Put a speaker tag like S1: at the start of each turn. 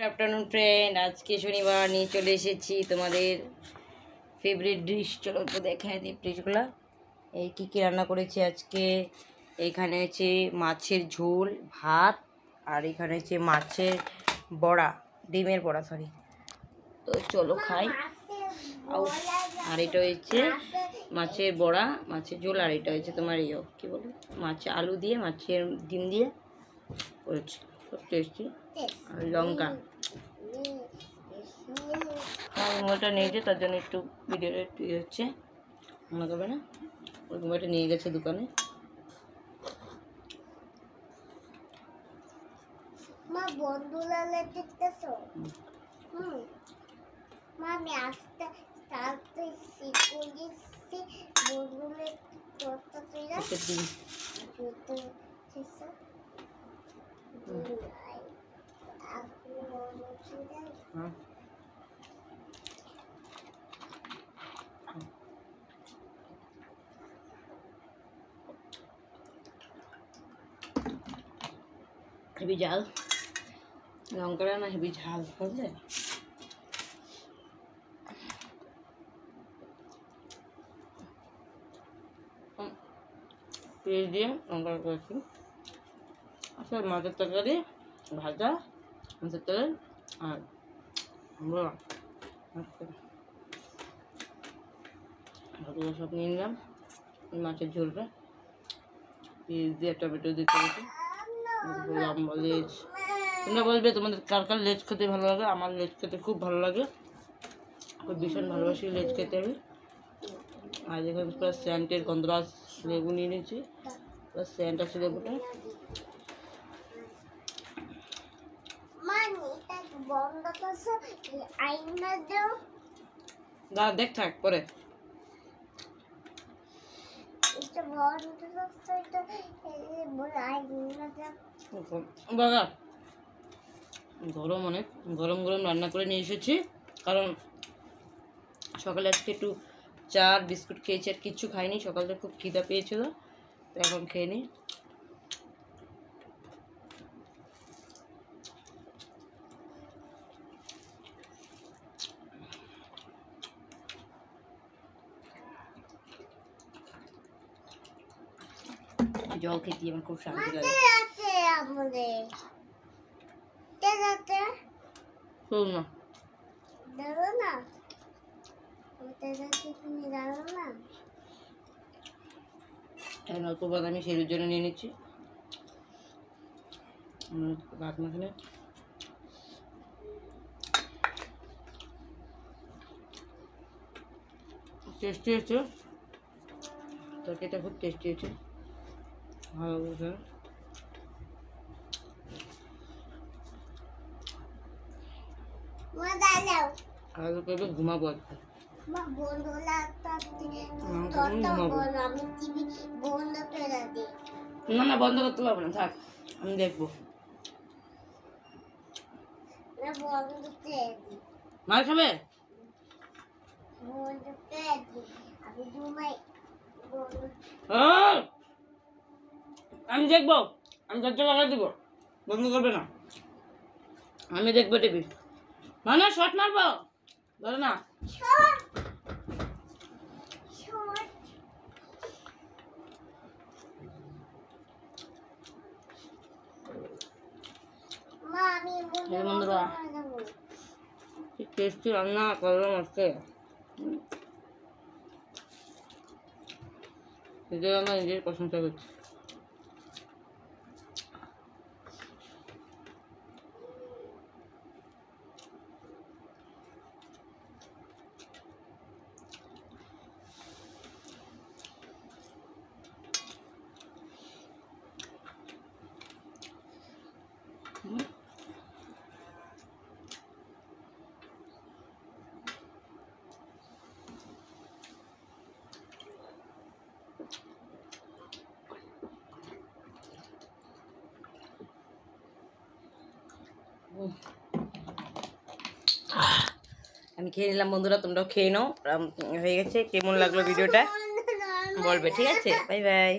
S1: Afternoon friend आज के शनिवार नहीं चले एसेছি তোমাদের ফেভারিট ডিশ। চলো তো দেখাই দিই ডিশগুলো। এই কি রান্না করেছি আজকে। এইখানে আছে মাছের ঝোল, ভাত, আর এখানে আছে মাছের বড়া, ডিমের বড়া সরি। তো চলো খাই। আর এটা হচ্ছে মাছের বড়া, মাছের ঝোল, আর এটা হচ্ছে তোমার ইয়ে কী বলো মাছ আলু দিয়ে মাছের ডিম দিয়ে করেছি, খুব টেস্টি। আর লঙ্কা মোবাইলটা নিয়েছে তার জন্য একটু ভিডিওটা একটু ইয়ে হচ্ছে, মনে করবে না। ওই মোবাইলটা নিয়ে গেছে দোকানে।
S2: মা বন্ধুরা দেখতেছো? মা আমি আসতে তাতে শিখেছি বন্ধুরা করতে তুইরা করতে চেষ্টা
S1: হেভি ঝাল লঙ্কাটা না, হেভি ঝাল বুঝলে। পেঁয়াজ দিয়ে লঙ্কা করেছি। আসলে মাছের তরকারি, ভাজা, মাছের তরকারি আর বড়া সব নিয়ে নিলাম। মাছের ঝোলটা পেঁয়াজ দিয়ে টমেটো দিয়ে করেছি। লম্বা লেজ, তোমরা বলবে তোমাদের কার কার লেজ খেতে ভালো লাগে। আমার লেজ খেতে খুব ভালো লাগে, খুব ভীষণ ভালোবাসি লেজ খেতে আমি। আর এখানে পুরো স্যান্টের গন্ধরাজ লেবু নিয়ে নিয়েছি, প্লাস স্যান্ট আছে লেবুটা। দাঁড়া দেখ থাক পরে। বাবা গরম অনেক, গরম গরম রান্না করে নিয়ে এসেছি, কারণ সকালে আজকে একটু চা বিস্কুট খেয়েছি, আর কিচ্ছু খাইনি। সকালে খুব খিদা পেয়েছিল, তো এখন খেয়ে নিই। জল খেতে আমার খুব শান্তি লাগে। অল্প বাদামি সেরুর জন্য নিয়ে নিচ্ছি। ভাত মাখানে টেস্টি হয়েছে, তরকারিটা খুব টেস্টি হয়েছে, ভালো বুঝে। আলু করে ঘুমাবো আজকে। না না বন্ধ করতে পারবো না, থাক আমি দেখবো। মার খাবে? আমি দেখবো, আমি দরজা লাগাই দিব, বন্ধ করবে না। আমি দেখবো টিভি, মানে শর্ট মারবো, ধরো না। বন্ধুরা টেস্টি রান্না করলাম আজকে, নিজের রান্না নিজের প্রশংসা করছি। আমি খেয়ে নিলাম বন্ধুরা, তোমরাও খেয়ে নাও। হয়ে গেছে, কেমন লাগলো ভিডিওটা বলবে, ঠিক আছে? Bye bye.